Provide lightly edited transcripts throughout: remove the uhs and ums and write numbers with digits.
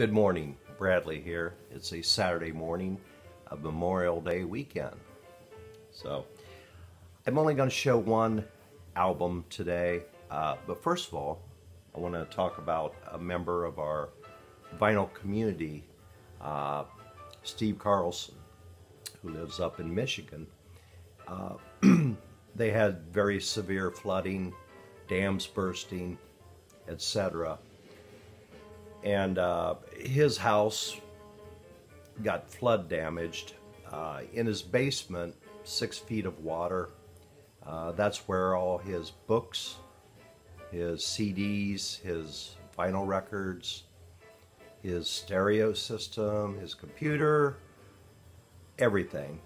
Good morning, Bradley here. It's a Saturday morning of Memorial Day weekend. So I'm only going to show one album today, but first of all, I want to talk about a member of our vinyl community, Steve Carlson, who lives up in Michigan. They had very severe flooding, dams bursting, etc. And his house got flood damaged. In his basement, 6 feet of water. That's where all his books, his CDs, his vinyl records, his stereo system, his computer, everything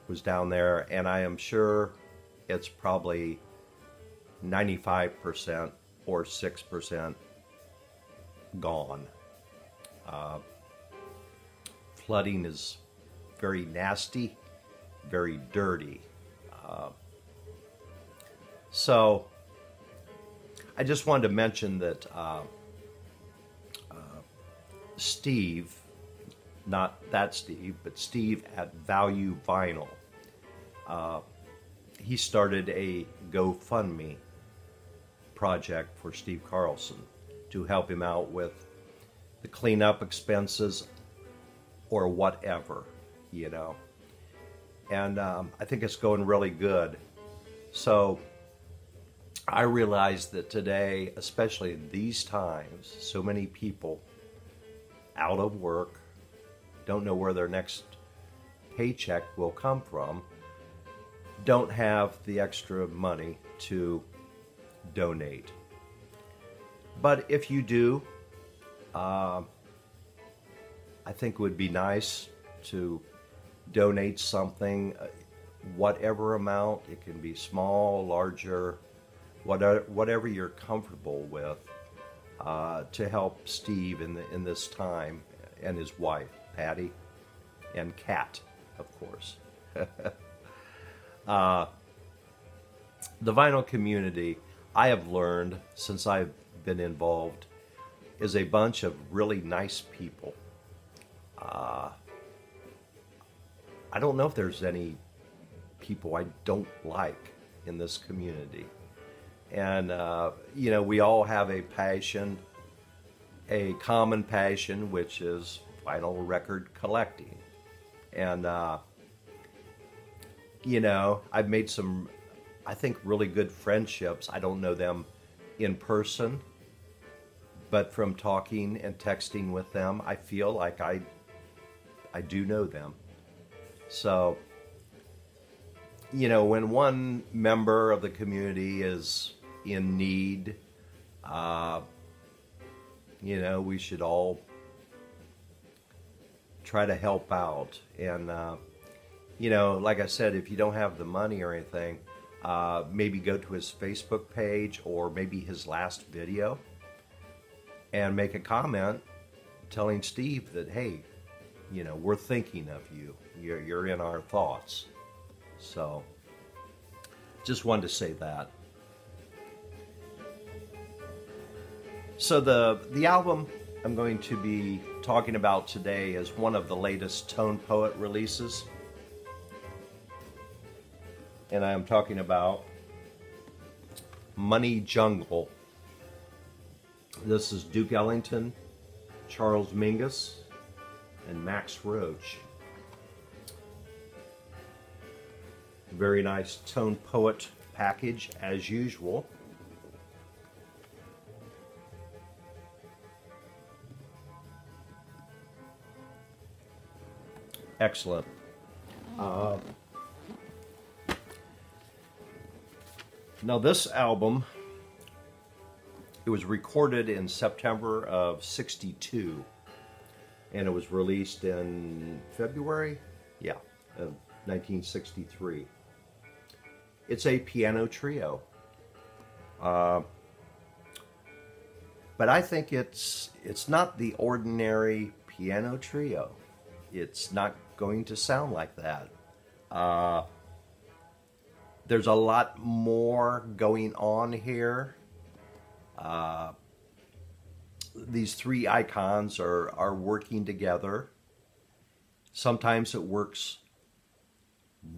was down there. And I am sure it's probably 95% or 6% gone. Flooding is very nasty, very dirty. So I just wanted to mention that Steve, not that Steve, but Steve at Value Vinyl, he started a GoFundMe project for Steve Carlson to help him out with the cleanup expenses or whatever, you know. And I think it's going really good. So I realized that today, especially in these times, so many people out of work, don't know where their next paycheck will come from, don't have the extra money to donate. But if you do, I think it would be nice to donate something, whatever amount. It can be small, larger, whatever you're comfortable with, to help Steve in this time, and his wife, Patty, and Kat, of course. The vinyl community, I have learned since I've been involved, is a bunch of really nice people. I don't know if there's any people I don't like in this community. And, you know, we all have a passion, a common passion, which is vinyl record collecting. And, you know, I've made some, I think, really good friendships. I don't know them in person, but from talking and texting with them, I feel like I do know them. So, you know, when one member of the community is in need, you know, we should all try to help out. And, you know, like I said, if you don't have the money or anything, maybe go to his Facebook page or maybe his last video and make a comment telling Steve that, hey, you know, we're thinking of you. You're in our thoughts. So, just wanted to say that. So the album I'm going to be talking about today is one of the latest Tone Poet releases. And I am talking about Money Jungle. This is Duke Ellington, Charles Mingus, and Max Roach. Very nice Tone Poet package as usual. Excellent. Now this album, it was recorded in September of '62, and it was released in February, of 1963. It's a piano trio, but I think it's not the ordinary piano trio. It's not going to sound like that. There's a lot more going on here. these three icons are working together. Sometimes it works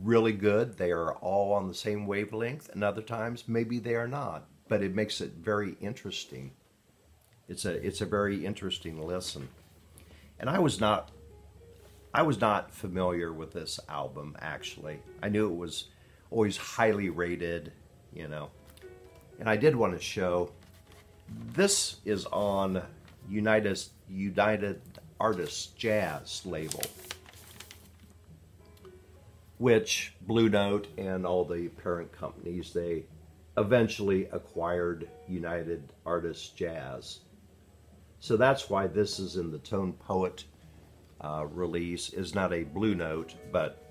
really good. They are all on the same wavelength, and other times maybe they are not. But it makes it very interesting. It's a very interesting listen. And I was not familiar with this album, actually. I knew it was always highly rated, you know. And I did want to show, this is on United Artists Jazz label, which Blue Note and all the parent companies, they eventually acquired United Artists Jazz. So that's why this is in the Tone Poet release. Is not a Blue Note, but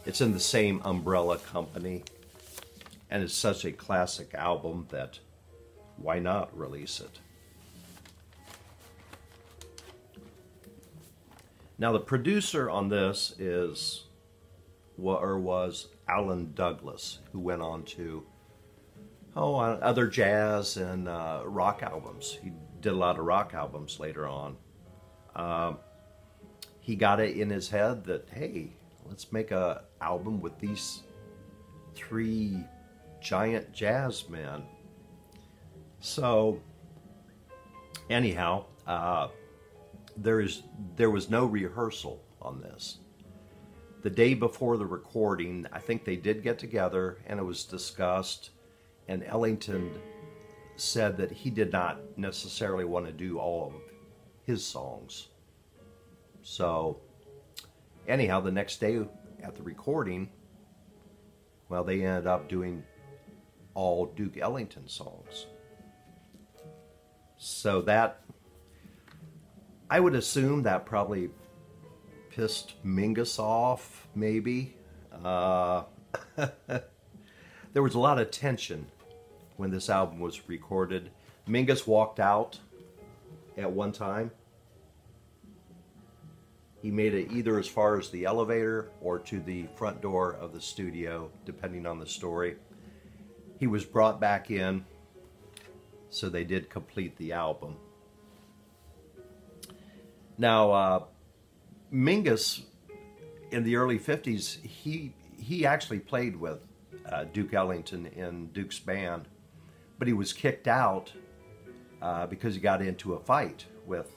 it's in the same umbrella company, and it's such a classic album that why not release it? Now the producer on this was Alan Douglas, who went on to on other jazz and rock albums. He did a lot of rock albums later on. He got it in his head that, hey, let's make a album with these three giant jazz men. So anyhow, there was no rehearsal on this. The day before the recording, I think they did get together and it was discussed, and Ellington said that he did not necessarily want to do all of his songs. So anyhow, the next day at the recording, well, they ended up doing all Duke Ellington songs. So that, I would assume that probably pissed Mingus off, maybe. There was a lot of tension when this album was recorded. Mingus walked out at one time. He made it either as far as the elevator or to the front door of the studio, depending on the story. He was brought back in, so they did complete the album. Now, Mingus, in the early 50s, he actually played with Duke Ellington in Duke's band, but he was kicked out because he got into a fight with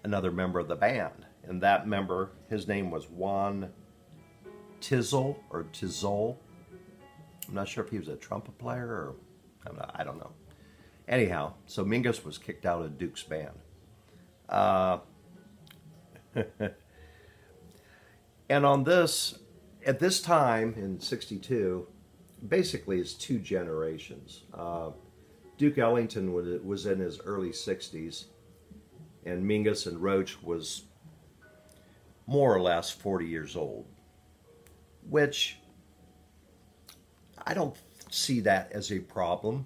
another member of the band. And that member, his name was Juan Tizzle, or Tizzle. I'm not sure if he was a trumpet player or I don't know. Anyhow, so Mingus was kicked out of Duke's band. And on this, at this time in '62, basically it's two generations. Duke Ellington was in his early 60s, and Mingus and Roach was more or less 40 years old, which I don't see that as a problem,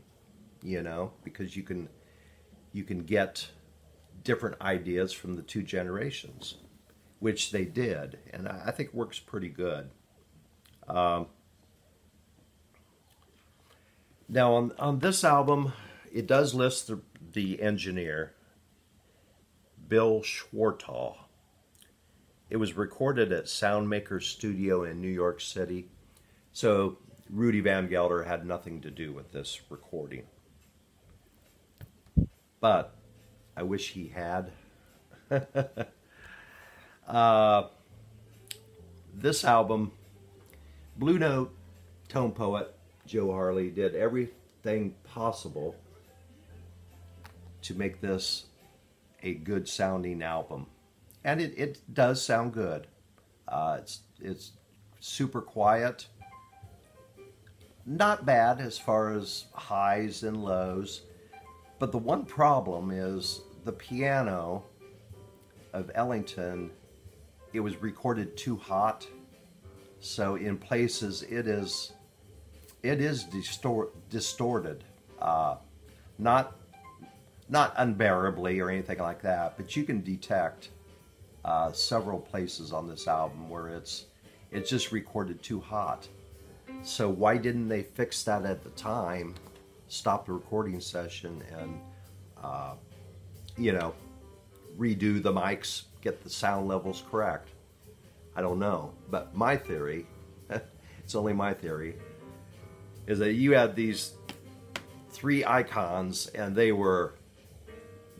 you know, because you can get different ideas from the two generations, which they did, and I think works pretty good. Now on this album, it does list the engineer, Bill Schwartau. It was recorded at Soundmaker Studio in New York City, so Rudy Van Gelder had nothing to do with this recording. But I wish he had. This album, Blue Note, Tone Poet, Joe Harley did everything possible to make this a good sounding album. And it does sound good. It's super quiet. Not bad as far as highs and lows. But the one problem is the piano of Ellington, it was recorded too hot. So in places it is distorted. Not unbearably or anything like that, but you can detect several places on this album where it's just recorded too hot. So why didn't they fix that at the time, stop the recording session, and you know, redo the mics, get the sound levels correct. I don't know. But my theory, it's only my theory, is that you had these three icons and they were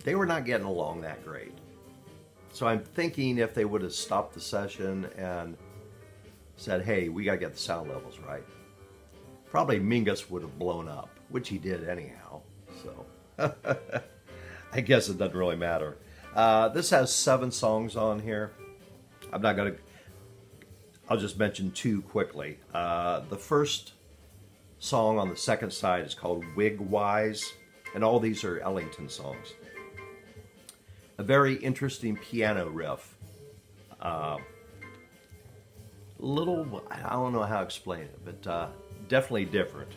not getting along that great. So I'm thinking if they would have stopped the session and said, hey, we gotta get the sound levels right, probably Mingus would have blown up, which he did anyhow. So I guess it doesn't really matter. This has 7 songs on here. I'll just mention 2 quickly. The first song on the second side is called Wigwise, and all these are Ellington songs. A very interesting piano riff. I don't know how to explain it, but definitely different.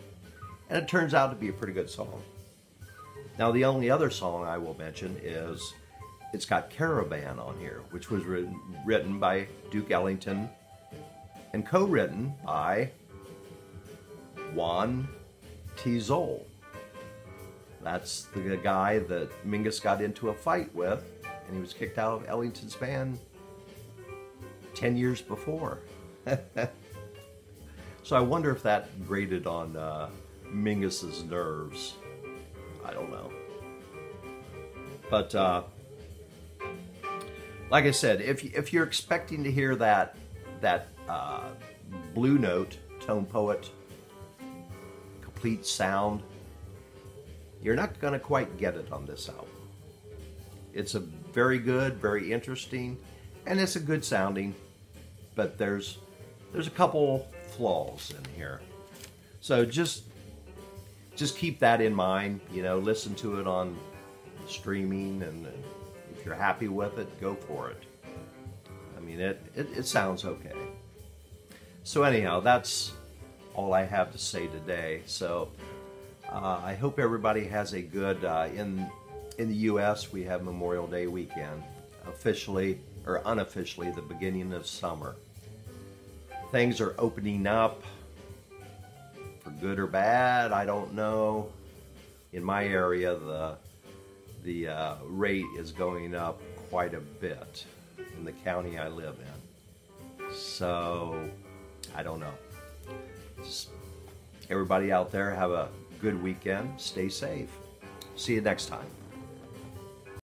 And it turns out to be a pretty good song. Now, the only other song I will mention is it's got Caravan on here, which was written by Duke Ellington and co-written by Juan Tizol. That's the guy that Mingus got into a fight with, and he was kicked out of Ellington's band 10 years before. So I wonder if that grated on Mingus's nerves. I don't know. But like I said, if you're expecting to hear that Blue Note, Tone Poet, complete sound, you're not going to quite get it on this album. It's a very good, very interesting, and it's a good sounding, but there's a couple flaws in here. So just keep that in mind. You know, listen to it on streaming, and if you're happy with it, go for it. I mean, it sounds okay. So anyhow, that's all I have to say today. So I hope everybody has a good, in the U.S. we have Memorial Day weekend, officially or unofficially the beginning of summer. Things are opening up, for good or bad, I don't know. In my area, the rate is going up quite a bit in the county I live in. So, I don't know. Just everybody out there, have a good weekend. Stay safe. See you next time.